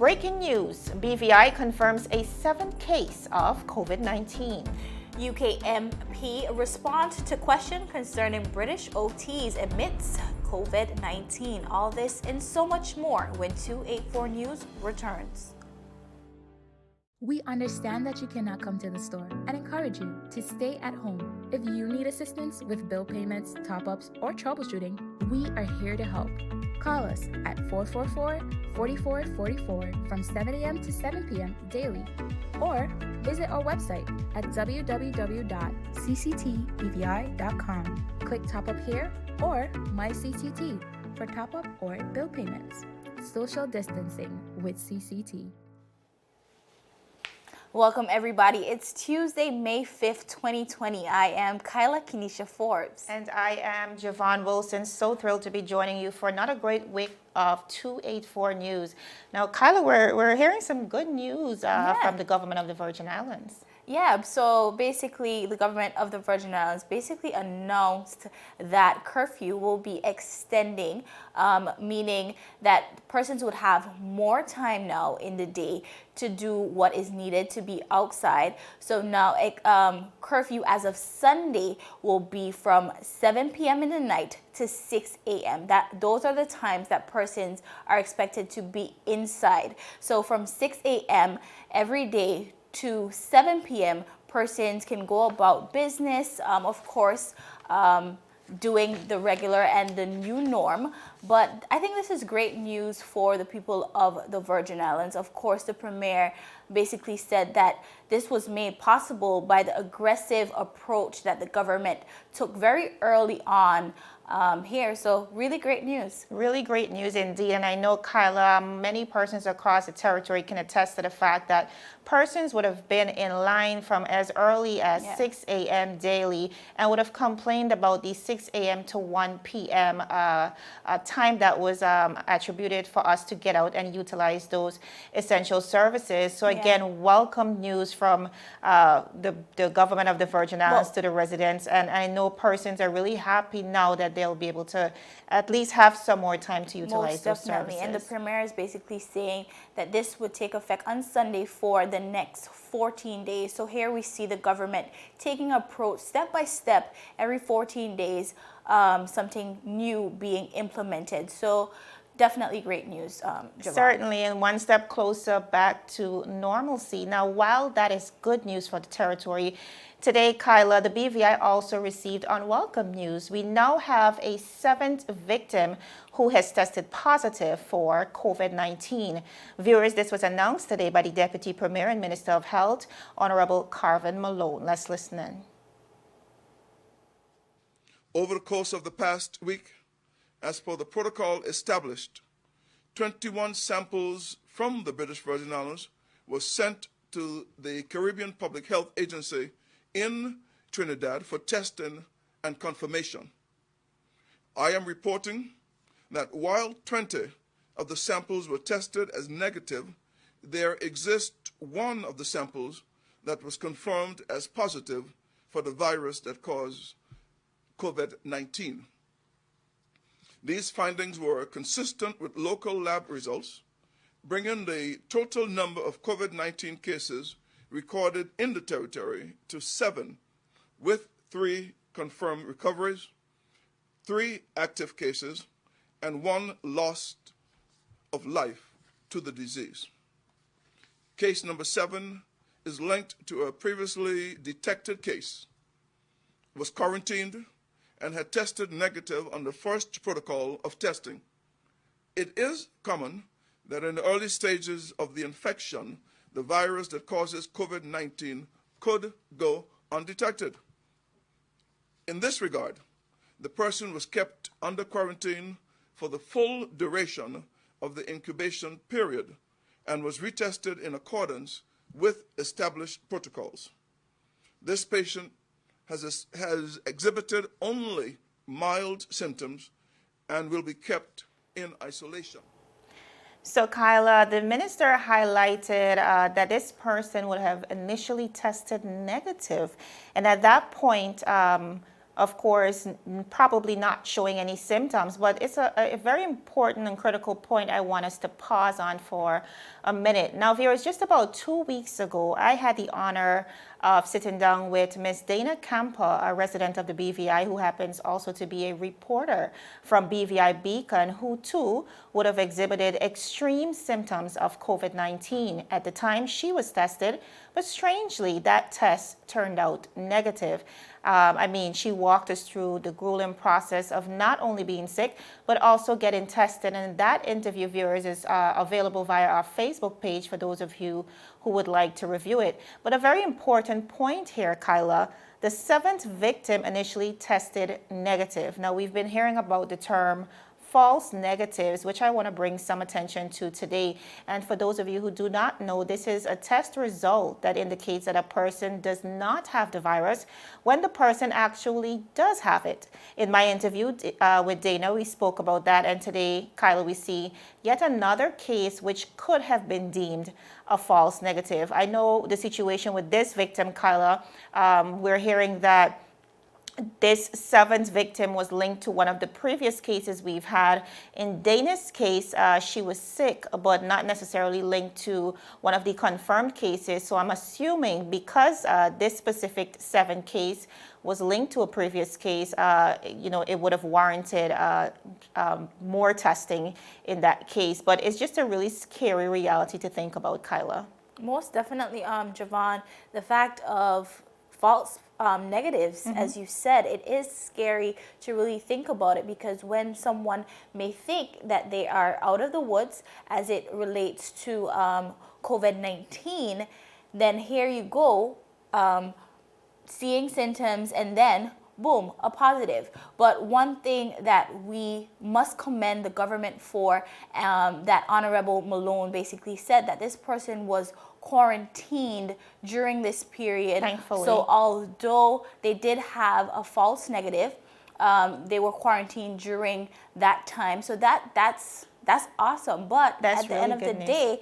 breaking news, BVI confirms a 7th case of COVID-19. UK MP responds to question concerning British OTs amidst COVID-19. All this and so much more when 284 News returns. We understand that you cannot come to the store and encourage you to stay at home. If you need assistance with bill payments, top-ups, or troubleshooting, we are here to help. Call us at 444-4444 from 7 a.m. to 7 p.m. daily, or visit our website at www.cctbvi.com. Click Top Up here or My CCT for top-up or bill payments. Social distancing with CCT. Welcome everybody. It's Tuesday, May 5th, 2020. I am Kyla Kenesha Forbes. And I am Javon Wilson. So thrilled to be joining you for another great week of 284 News. Now, Kyla, we're hearing some good news from the government of the Virgin Islands. Yeah, so basically the government of the Virgin Islands basically announced that curfew will be extending, meaning that persons would have more time now in the day to do what is needed to be outside. So now curfew as of Sunday will be from 7 p.m. in the night to 6 a.m. Those are the times that persons are expected to be inside. So from 6 a.m. every day to 7 p.m., persons can go about business, of course, doing the regular and the new norm. But I think this is great news for the people of the Virgin Islands. Of course, the Premier basically said that this was made possible by the aggressive approach that the government took very early on here. So really great news. Really great news indeed. And I know, Kyla, many persons across the territory can attest to the fact that persons would have been in line from as early as 6 a.m. daily and would have complained about the 6 a.m. to 1 p.m. Time that was attributed for us to get out and utilize those essential services. So again, welcome news from the government of the Virgin Islands to the residents. And I know persons are really happy now that they'll be able to at least have some more time to utilize those services. And the Premier is basically saying that this would take effect on Sunday for the next 14 days. So here we see the government taking approach step by step every 14 days, something new being implemented. So definitely great news, Javon. Certainly, and one step closer back to normalcy. Now, while that is good news for the territory, today, Kyla, the BVI also received unwelcome news. We now have a 7th victim who has tested positive for COVID-19. Viewers, this was announced today by the Deputy Premier and Minister of Health, Honorable Carvin Malone. Let's listen in. Over the course of the past week, as per the protocol established, 21 samples from the British Virgin Islands were sent to the Caribbean Public Health Agency in Trinidad for testing and confirmation. I am reporting that while 20 of the samples were tested as negative, there exists one of the samples that was confirmed as positive for the virus that caused COVID-19. These findings were consistent with local lab results, bringing the total number of COVID-19 cases recorded in the territory to 7, with 3 confirmed recoveries, 3 active cases, and 1 loss of life to the disease. Case number 7 is linked to a previously detected case, was quarantined, and had tested negative on the first protocol of testing. It is common that in the early stages of the infection, the virus that causes COVID-19 could go undetected. In this regard, the person was kept under quarantine for the full duration of the incubation period and was retested in accordance with established protocols. This patient has exhibited only mild symptoms and will be kept in isolation. So, Kyla, the minister highlighted that this person would have initially tested negative, and at that point, of course, probably not showing any symptoms, but it's a very important and critical point I want us to pause on for a minute. Now, viewers, just about 2 weeks ago, I had the honor of sitting down with Ms. Dana Campo, a resident of the BVI, who happens also to be a reporter from BVI Beacon, who too would have exhibited extreme symptoms of COVID-19 at the time she was tested, but strangely, that test turned out negative. She walked us through the grueling process of not only being sick, but also getting tested. And that interview, viewers, is available via our Facebook page for those of you who would like to review it. But a very important point here, Kyla, the 7th victim initially tested negative. Now, we've been hearing about the term false negatives, which I want to bring some attention to today. And for those of you who do not know, this is a test result that indicates that a person does not have the virus when the person actually does have it. In my interview with Dana, we spoke about that. And today, Kyla, we see yet another case which could have been deemed a false negative. I know the situation with this victim, Kyla. We're hearing that this 7th victim was linked to one of the previous cases we've had. In Dana's case, she was sick, but not necessarily linked to one of the confirmed cases. So I'm assuming because this specific 7th case was linked to a previous case, it would have warranted more testing in that case. But it's just a really scary reality to think about, Kyla. Most definitely, Javon, the fact of false negatives, as you said, it is scary to really think about it, because when someone may think that they are out of the woods as it relates to COVID-19, then here you go, seeing symptoms and then boom, a positive. But one thing that we must commend the government for, that Honorable Malone basically said that this person was quarantined during this period. Thankfully. So although they did have a false negative, they were quarantined during that time. So that's awesome. But that's at the end of the day,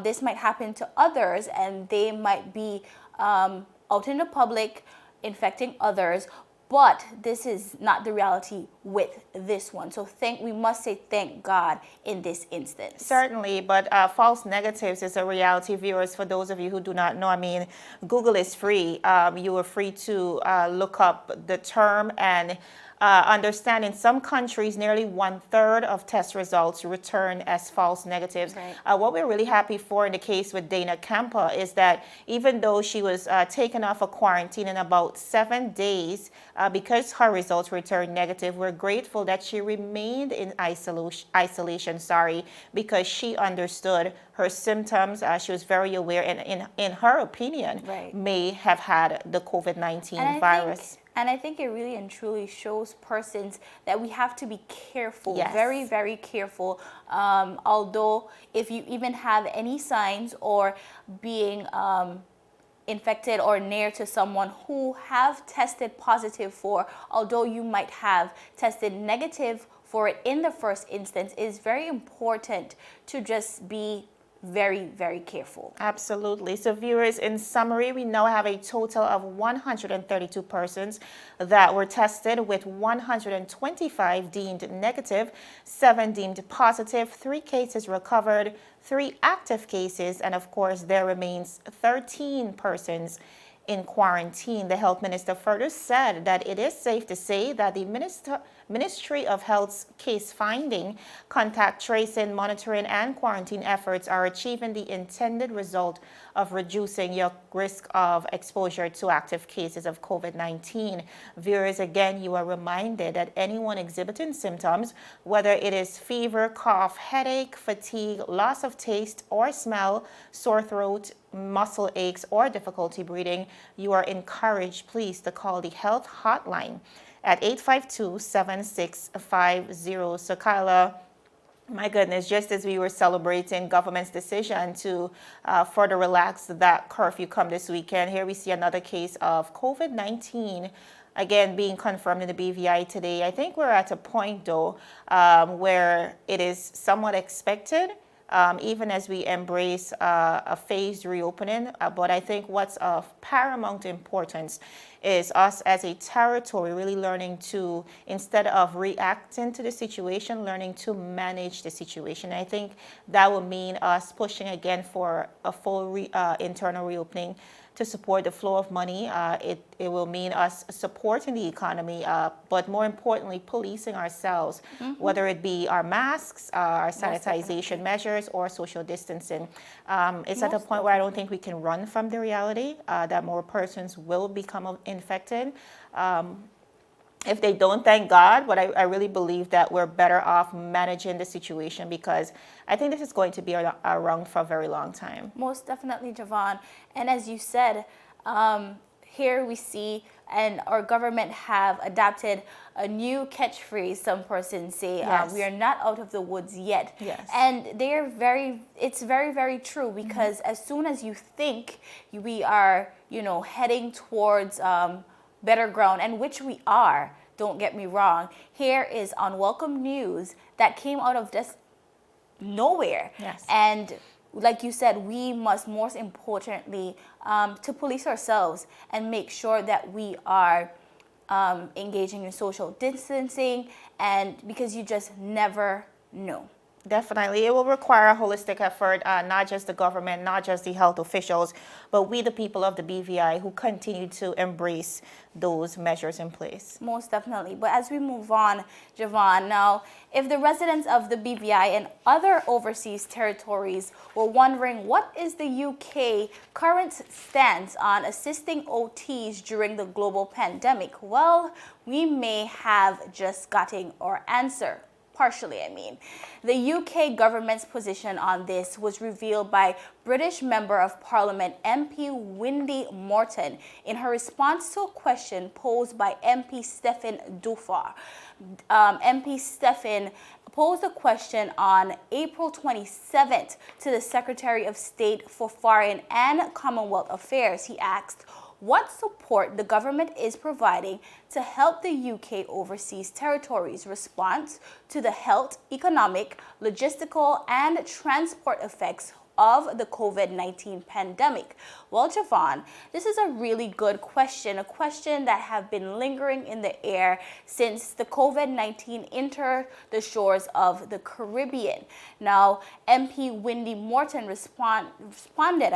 this might happen to others, and they might be out in the public infecting others. But this is not the reality with this one. So we must say thank God in this instance. Certainly, but false negatives is a reality, viewers. For those of you who do not know, Google is free. You are free to look up the term and understand in some countries nearly 1/3 of test results return as false negatives. Right. What we're really happy for in the case with Dana Campo is that even though she was taken off of quarantine in about 7 days because her results returned negative, we're grateful that she remained in isolation, because she understood her symptoms. She was very aware, and in her opinion, Right. may have had the COVID-19 virus. And I think it really and truly shows persons that we have to be careful, Yes. very, very careful. Although if you even have any signs or being infected or near to someone who have tested positive for, although you might have tested negative for it in the first instance, it is very important to just be very, very careful. Absolutely. So viewers, in summary, we now have a total of 132 persons that were tested, with 125 deemed negative, 7 deemed positive, 3 cases recovered, 3 active cases, and of course there remains 13 persons in quarantine. The health minister further said that it is safe to say that the Ministry of Health's case finding, contact tracing, monitoring, and quarantine efforts are achieving the intended result of reducing your risk of exposure to active cases of COVID-19. Viewers, again, you are reminded that anyone exhibiting symptoms, whether it is fever, cough, headache, fatigue, loss of taste or smell, sore throat, muscle aches, or difficulty breathing, you are encouraged, please, to call the health hotline at 852-7650. So Kyla, my goodness, just as we were celebrating government's decision to further relax that curfew come this weekend, here we see another case of COVID-19 again being confirmed in the BVI today. I think we're at a point, though, where it is somewhat expected even as we embrace a phased reopening. But I think what's of paramount importance is us as a territory really learning to, instead of reacting to the situation, learning to manage the situation. And I think that will mean us pushing again for a full internal reopening to support the flow of money. It will mean us supporting the economy, but more importantly, policing ourselves, whether it be our masks, our sanitization measures, or social distancing. It's at a point where I don't think we can run from the reality that more persons will become infected. If they don't, thank God, but I really believe that we're better off managing the situation, because I think this is going to be around for a very long time. Most definitely, Javon. And as you said, here we see, and our government have adopted a new catchphrase. Some persons say, yes. We are not out of the woods yet. Yes. And it's very, very true, because as soon as you think we are, heading towards better ground, and which we are, don't get me wrong, here is unwelcome news that came out of just nowhere. Yes. And like you said, we must most importantly to police ourselves and make sure that we are engaging in social distancing, and because you just never know. Definitely. It will require a holistic effort, not just the government, not just the health officials, but we, the people of the BVI, who continue to embrace those measures in place. Most definitely. But as we move on, Javon, now, if the residents of the BVI and other overseas territories were wondering what is the UK current stance on assisting OTs during the global pandemic, well, we may have just gotten our answer. Partially, I mean. The UK government's position on this was revealed by British Member of Parliament MP Wendy Morton in her response to a question posed by MP Stephen Dufar. MP Stephen posed a question on April 27th to the Secretary of State for Foreign and Commonwealth Affairs. He asked what support the government is providing to help the UK overseas territories' response to the health, economic, logistical, and transport effects of the COVID-19 pandemic. Well, Javon, this is a really good question, a question that have been lingering in the air since the COVID-19 entered the shores of the Caribbean. Now, MP Wendy Morton responded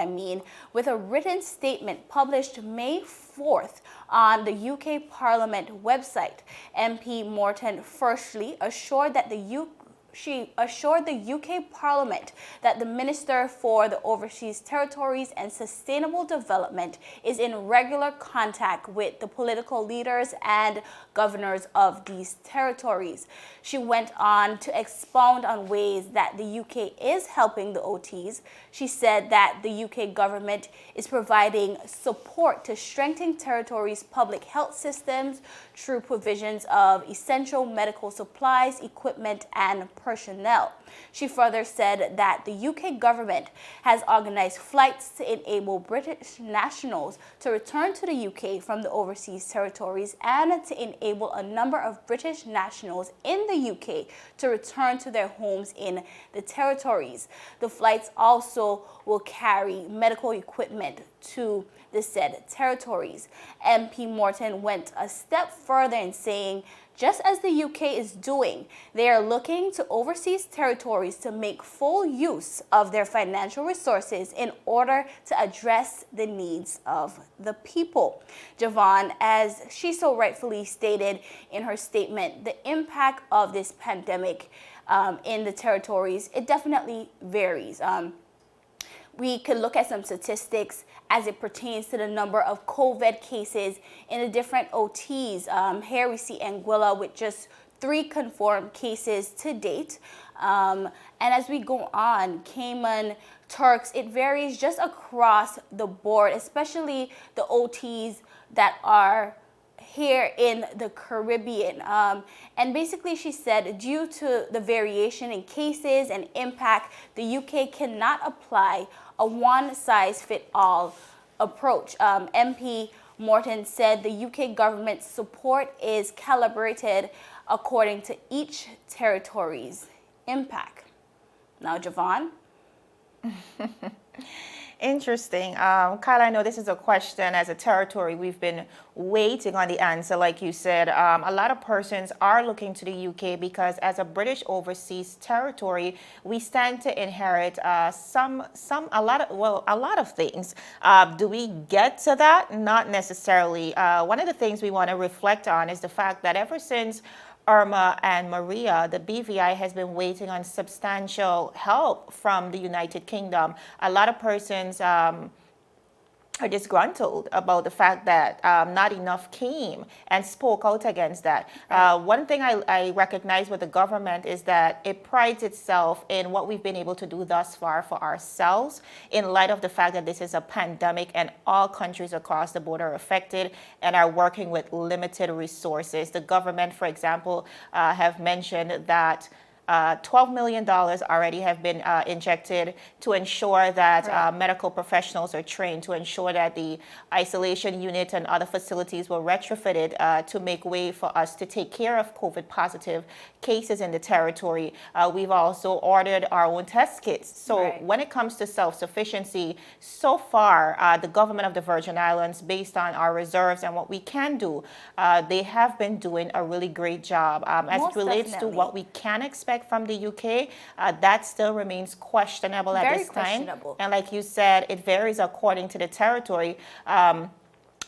with a written statement published May 4th on the UK Parliament website. MP Morton firstly assured that she assured the UK Parliament that the Minister for the Overseas Territories and Sustainable Development is in regular contact with the political leaders and governors of these territories. She went on to expound on ways that the UK is helping the OTs. She said that the UK government is providing support to strengthen territories' public health systems through provisions of essential medical supplies, equipment, and personnel. She further said that the UK government has organized flights to enable British nationals to return to the UK from the overseas territories and to enable a number of British nationals in the UK to return to their homes in the territories. The flights also will carry medical equipment to the said territories. MP Morton went a step further in saying, just as the UK is doing, they are looking to overseas territories to make full use of their financial resources in order to address the needs of the people. Javon, as she so rightfully stated in her statement, the impact of this pandemic in the territories, it definitely varies. We could look at some statistics as it pertains to the number of COVID cases in the different OTs. Here we see Anguilla with just 3 confirmed cases to date. And as we go on, Cayman, Turks, it varies just across the board, especially the OTs that are here in the Caribbean. And basically she said, due to the variation in cases and impact, the UK cannot apply a one-size-fits-all approach. MP Morton said the UK government's support is calibrated according to each territory's impact. Now, Javon, Interesting. Kyle, I know this is a question as a territory we've been waiting on the answer. Like you said, a lot of persons are looking to the UK because as a British overseas territory, we stand to inherit a lot of things. Do we get to that? Not necessarily. One of the things we want to reflect on is the fact that ever since Irma and Maria, the BVI has been waiting on substantial help from the United Kingdom. A lot of persons are disgruntled about the fact that not enough came and spoke out against that. One thing I recognize with the government is that it prides itself in what we've been able to do thus far for ourselves in light of the fact that this is a pandemic and all countries across the board are affected and are working with limited resources. The government, for example, have mentioned that $12 million already have been injected to ensure that medical professionals are trained, to ensure that the isolation unit and other facilities were retrofitted to make way for us to take care of COVID positive cases in the territory. We've also ordered our own test kits. So when it comes to self-sufficiency, so far the government of the Virgin Islands, based on our reserves and what we can do, they have been doing a really great job. As it relates to what we can expect from the UK, that still remains questionable at this time. And like you said, it varies according to the territory. I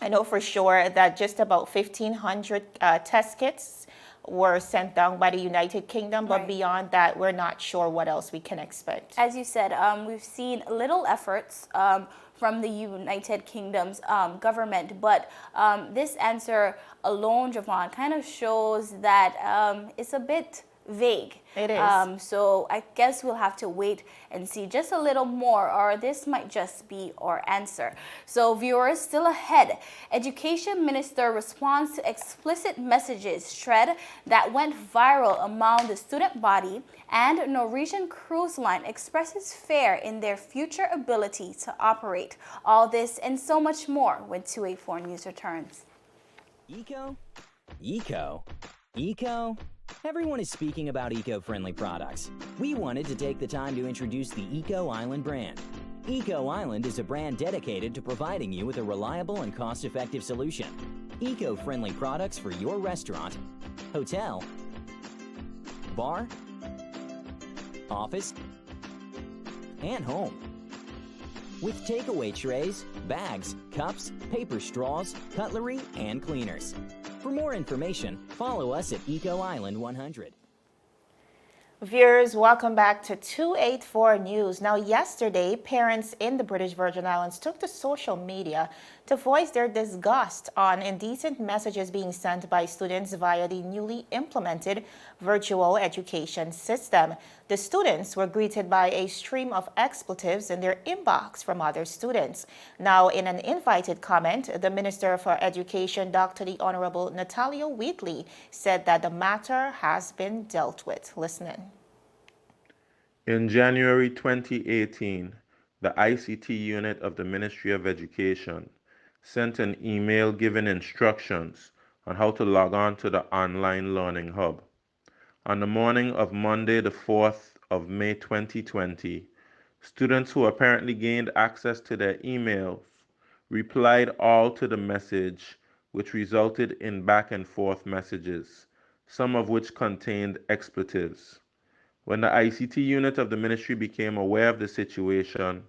know for sure that just about 1,500 test kits were sent down by the United Kingdom, but beyond that, we're not sure what else we can expect. As you said, we've seen little efforts from the United Kingdom's government, but this answer alone, Javon, kind of shows that it's a bit vague. It is. So I guess we'll have to wait and see just a little more, or this might just be our answer. So viewers, still ahead. Education Minister responds to explicit messages thread that went viral among the student body, and Norwegian Cruise Line expresses fear in their future ability to operate. All this and so much more when 284 News returns. Eco? Eco? Eco? Everyone is speaking about eco-friendly products. We wanted to take the time to introduce the Eco Island brand. Eco Island is a brand dedicated to providing you with a reliable and cost-effective solution. Eco-friendly products for your restaurant, hotel, bar, office, and home. With takeaway trays, bags, cups, paper straws, cutlery, and cleaners. For more information, follow us at Eco Island 100. Viewers, welcome back to 284 News. Now, yesterday, parents in the British Virgin Islands took to social media to voice their disgust on indecent messages being sent by students via the newly implemented virtual education system. The students were greeted by a stream of expletives in their inbox from other students. Now, in an invited comment, the Minister for Education, Dr. the Honorable Natalia Wheatley, said that the matter has been dealt with. Listen in. In January 2018, the ICT unit of the Ministry of Education sent an email giving instructions on how to log on to the online learning hub. On the morning of Monday, the 4th of May 2020, students who apparently gained access to their emails replied all to the message, which resulted in back and forth messages, some of which contained expletives. When the ICT unit of the ministry became aware of the situation,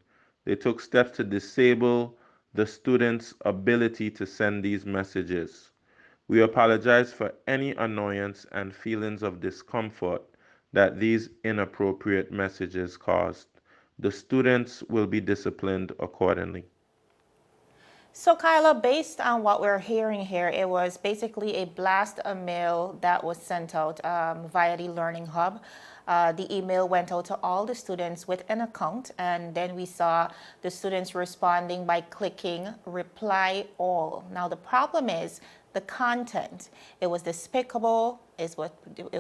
they took steps to disable the students' ability to send these messages. We apologize for any annoyance and feelings of discomfort that these inappropriate messages caused. The students will be disciplined accordingly. So, Kyla, based on what we're hearing here, it was basically a blast mail that was sent out via the Learning Hub. The email went out to all the students with an account, and then we saw the students responding by clicking reply all. Now, the problem is the content. It was despicable, it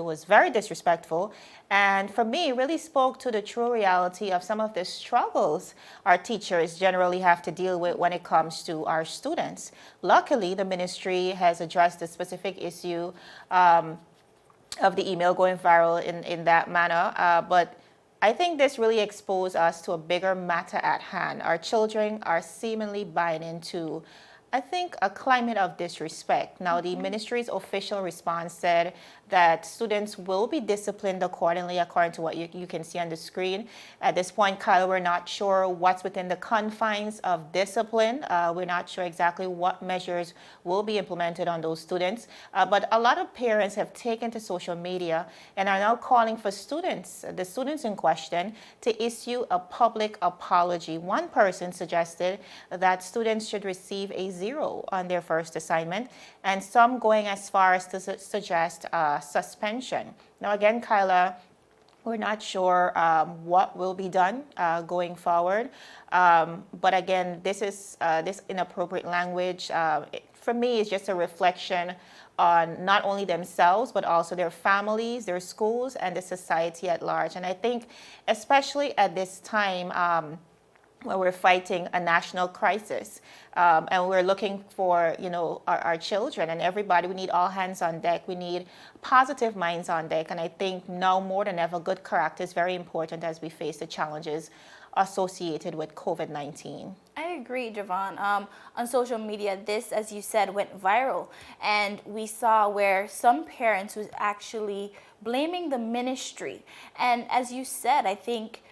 was very disrespectful, and for me, it really spoke to the true reality of some of the struggles our teachers generally have to deal with when it comes to our students. Luckily, the ministry has addressed the specific issue of the email going viral in that manner, but I think this really exposed us to a bigger matter at hand. Our children are seemingly buying into, I think, a climate of disrespect. Now, the ministry's official response said that students will be disciplined accordingly, according to what you can see on the screen. At this point, Kyle, we're not sure what's within the confines of discipline. We're not sure exactly what measures will be implemented on those students. But a lot of parents have taken to social media and are now calling for the students in question, to issue a public apology. One person suggested that students should receive a 0 on their first assignment, and some going as far as to suggest suspension. Now, again, Kyla, we're not sure what will be done going forward. But again, this inappropriate language, for me, is just a reflection on not only themselves, but also their families, their schools, and the society at large. And I think, especially at this time, where we're fighting a national crisis, and we're looking for, our children and everybody. We need all hands on deck. We need positive minds on deck. And I think now more than ever, good character is very important as we face the challenges associated with COVID-19. I agree, Javon. On social media, this, as you said, went viral. And we saw where some parents was actually blaming the ministry. And as you said, I think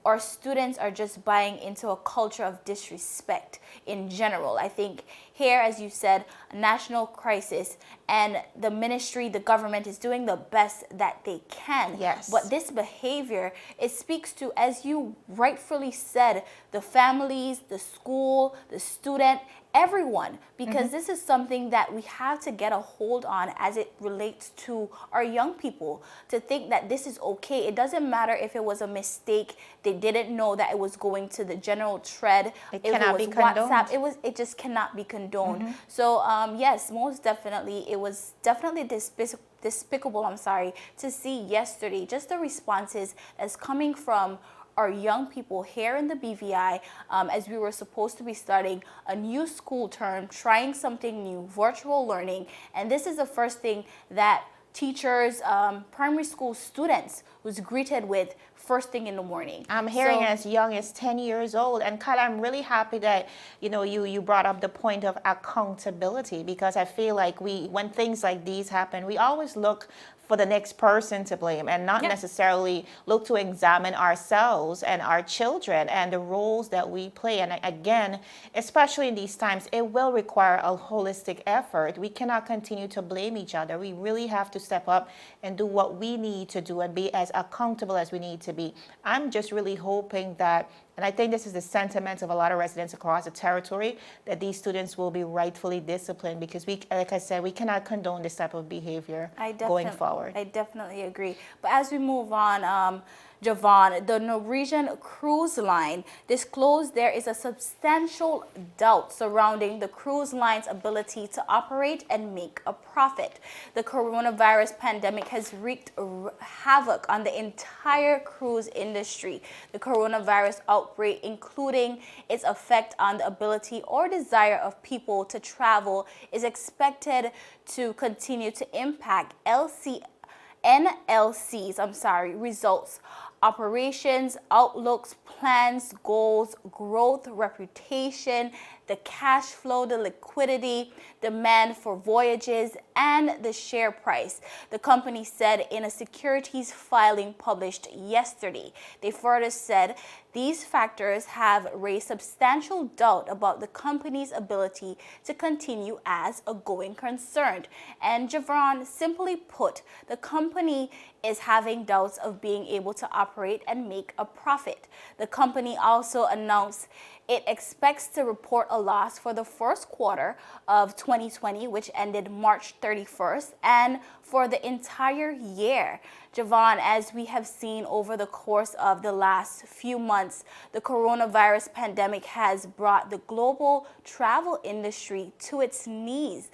our students are just buying into a culture of disrespect in general. I think here, as you said, a national crisis, and the ministry, the government is doing the best that they can. Yes. But this behavior, it speaks to, as you rightfully said, the families, the school, the student, everyone, because this is something that we have to get a hold on as it relates to our young people, to think that this is okay. It doesn't matter if it was a mistake, they didn't know that it was going to the general tread, it if cannot it was be condoned. WhatsApp, it just cannot be condoned. So yes, most definitely, it was definitely despicable, to see yesterday just the responses that's coming from our young people here in the BVI, as we were supposed to be starting a new school term, trying something new, virtual learning. And this is the first thing that teachers, primary school students was greeted with first thing in the morning. I'm hearing as young as 10 years old. And Kyle, I'm really happy that, you brought up the point of accountability, because I feel like when things like these happen, we always look for the next person to blame and not necessarily look to examine ourselves and our children and the roles that we play. And again, especially in these times, it will require a holistic effort. We cannot continue to blame each other. We really have to step up and do what we need to do and be as accountable as we need to be. I'm just really hoping that, and I think this is the sentiment of a lot of residents across the territory, that these students will be rightfully disciplined, because like I said, we cannot condone this type of behavior going forward. I definitely agree. But as we move on, Javon, the Norwegian Cruise Line disclosed there is a substantial doubt surrounding the cruise line's ability to operate and make a profit. The coronavirus pandemic has wreaked havoc on the entire cruise industry. The coronavirus outbreak, including its effect on the ability or desire of people to travel, is expected to continue to impact NLC's results, operations, outlooks, plans, goals, growth, reputation, the cash flow, the liquidity, demand for voyages, and the share price, the company said in a securities filing published yesterday. They further said these factors have raised substantial doubt about the company's ability to continue as a going concern. And Javon, simply put, the company is having doubts of being able to operate and make a profit. The company also announced it expects to report a loss for the first quarter of 2020, which ended March 31st, and for the entire year. Javon, as we have seen over the course of the last few months, the coronavirus pandemic has brought the global travel industry to its knees.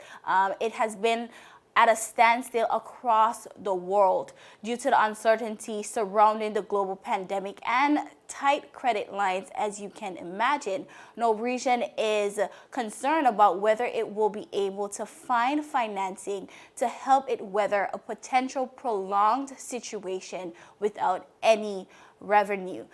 It has been at a standstill across the world due to the uncertainty surrounding the global pandemic and tight credit lines as you can imagine. Norwegian is concerned about whether it will be able to find financing to help it weather a potential prolonged situation without any revenue.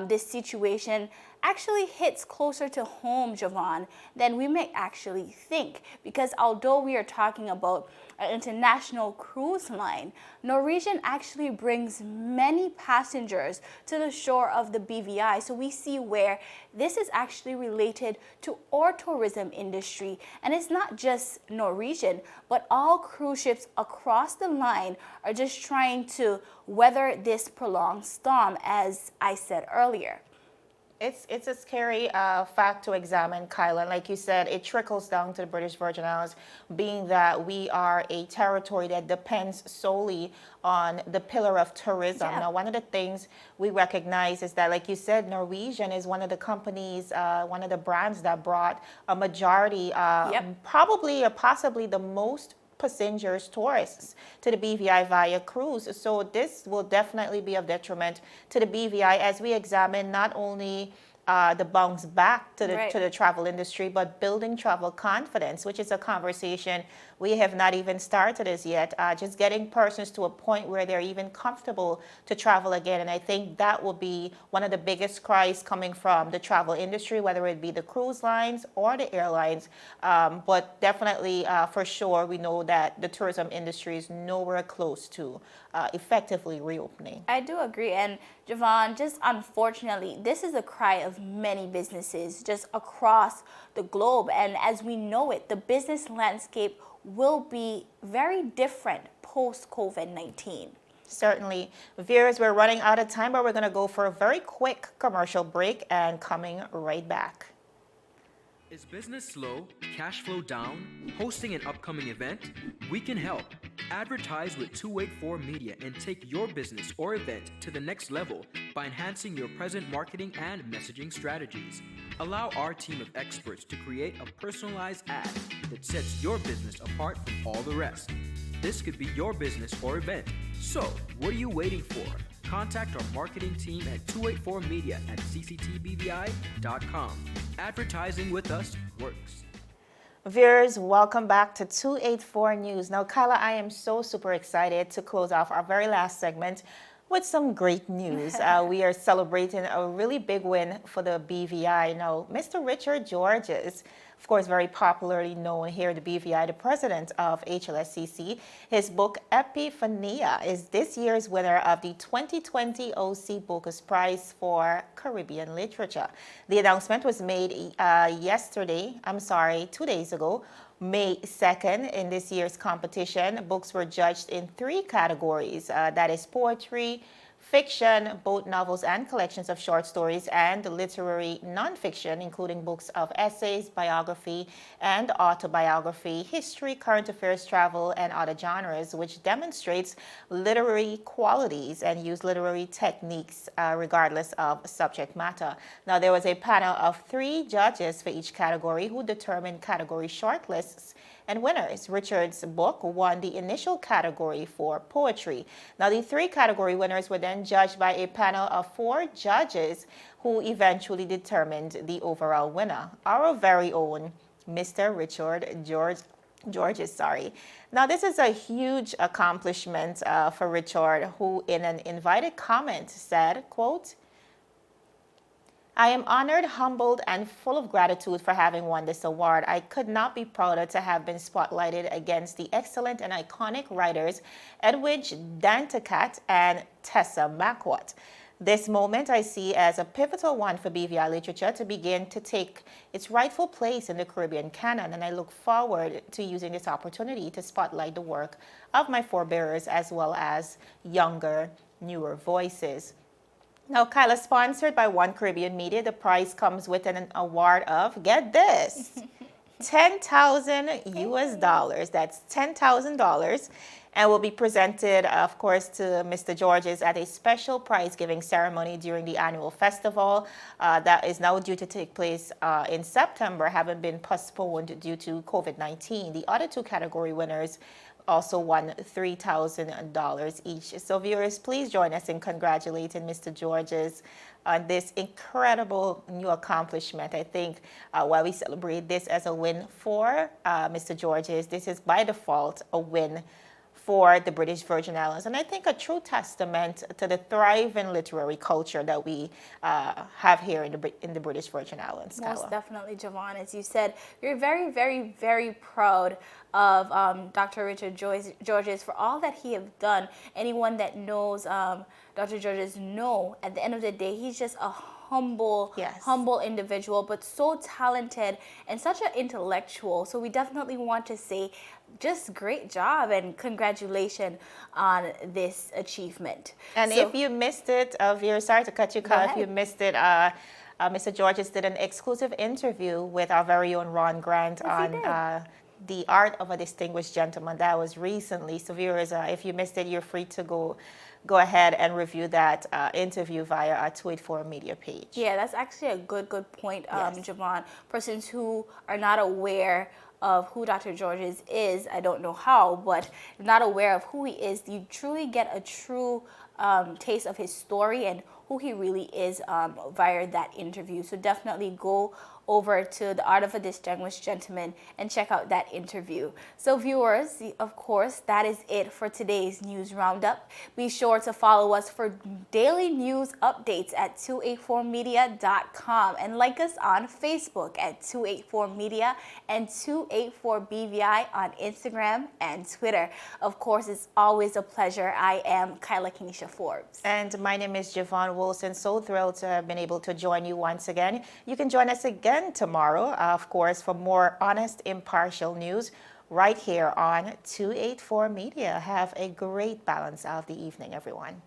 This situation actually hits closer to home, Javon, than we may actually think, because although we are talking about an international cruise line, Norwegian actually brings many passengers to the shore of the BVI. So we see where this is actually related to our tourism industry. And it's not just Norwegian, but all cruise ships across the line are just trying to weather this prolonged storm, as I said earlier. It's a scary fact to examine, Kyla. Like you said, it trickles down to the British Virgin Islands, being that we are a territory that depends solely on the pillar of tourism. Yeah. Now, one of the things we recognize is that, like you said, Norwegian is one of the companies, one of the brands that brought a majority, probably or possibly the most passengers, tourists to the BVI via cruise. So this will definitely be of detriment to the BVI as we examine not only the bounce back to the travel industry, but building travel confidence, which is a conversation we have not even started as yet. Just getting persons to a point where they're even comfortable to travel again. And I think that will be one of the biggest cries coming from the travel industry, whether it be the cruise lines or the airlines. But definitely, for sure, we know that the tourism industry is nowhere close to effectively reopening. I do agree. And Javon, just unfortunately, this is a cry of many businesses just across the globe. And as we know it, the business landscape will be very different post-COVID-19. Certainly. Viewers, we're running out of time, but we're going to go for a very quick commercial break and coming right back. Is business slow, cash flow down, hosting an upcoming event? We can help. Advertise with 284 Media and take your business or event to the next level by enhancing your present marketing and messaging strategies. Allow our team of experts to create a personalized ad that sets your business apart from all the rest. This could be your business or event. So, what are you waiting for? Contact our marketing team at 284media@cctbvi.com. Advertising with us works. Viewers, welcome back to 284 News. Now, Kyla, I am so super excited to close off our very last segment with some great news. We are celebrating a really big win for the BVI. Now, Mr. Richard Georges, of course, very popularly known here at the BVI, the president of HLSCC, his book Epiphania is this year's winner of the 2020 OC Bookus Prize for Caribbean Literature. The announcement was made 2 days ago, May 2nd. In this year's competition, books were judged in 3 categories. That is poetry, fiction, both novels and collections of short stories, and literary nonfiction, including books of essays, biography, and autobiography, history, current affairs, travel, and other genres, which demonstrates literary qualities and use literary techniques regardless of subject matter. Now, there was a panel of 3 judges for each category who determined category shortlists and winners. Richard's book won the initial category for poetry. Now, the 3 category winners were then judged by a panel of 4 judges who eventually determined the overall winner, our very own Mr. Richard Georges. Now, this is a huge accomplishment for Richard, who in an invited comment said, quote, "I am honored, humbled, and full of gratitude for having won this award. I could not be prouder to have been spotlighted against the excellent and iconic writers Edwidge Danticat and Tessa Mackwat. This moment I see as a pivotal one for BVI literature to begin to take its rightful place in the Caribbean canon, and I look forward to using this opportunity to spotlight the work of my forebearers as well as younger, newer voices." Now, Kyla, sponsored by One Caribbean Media, the prize comes with an award of, get this, $10,000 US. That's $10,000, and will be presented, of course, to Mr. Georges at a special prize-giving ceremony during the annual festival that is now due to take place in September, having been postponed due to COVID-19. The other 2 category winners also won $3,000 each. So viewers, please join us in congratulating Mr. Georges on this incredible new accomplishment. I think while we celebrate this as a win for Mr. Georges, this is by default a win for the British Virgin Islands, and I think a true testament to the thriving literary culture that we have here in the British Virgin Islands. Most Kyla. definitely, Javon. As you said, you're very, very, very proud of Dr. Richard Georges for all that he has done. Anyone that knows Dr. Georges know at the end of the day, he's just a humble individual, but so talented and such an intellectual. So we definitely want to say just great job and congratulations on this achievement. And if you missed it, sorry to cut you, Kyla, if you missed it, Mr. Georges did an exclusive interview with our very own Ron Grant on the art of a distinguished gentleman. That was recently. So viewers, if you missed it, you're free to go ahead and review that interview via our 284 Media page. Yeah, that's actually a good point, Javon. Persons who are not aware of who Dr. Georges is, I don't know how, but not aware of who he is, you truly get a true taste of his story and who he really is via that interview. So definitely go over to The Art of a Distinguished Gentleman and check out that interview. So viewers, of course, that is it for today's news roundup. Be sure to follow us for daily news updates at 284media.com and like us on Facebook at 284media and 284BVI on Instagram and Twitter. Of course, it's always a pleasure. I am Kyla Kenesha Forbes. And my name is Javon Wilson. So thrilled to have been able to join you once again. You can join us again tomorrow, of course, for more honest, impartial news right here on 284 Media. Have a great balance of the evening, everyone.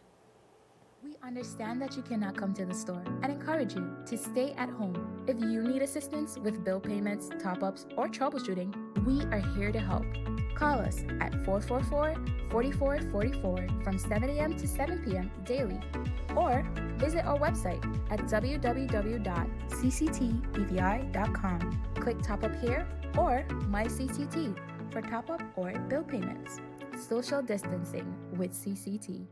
We understand that you cannot come to the store and encourage you to stay at home. If you need assistance with bill payments, top-ups, or troubleshooting, we are here to help. Call us at 444-4444 from 7 a.m. to 7 p.m. daily, or visit our website at www.cctbvi.com. Click Top Up here or My CCT for top-up or bill payments. Social distancing with CCT.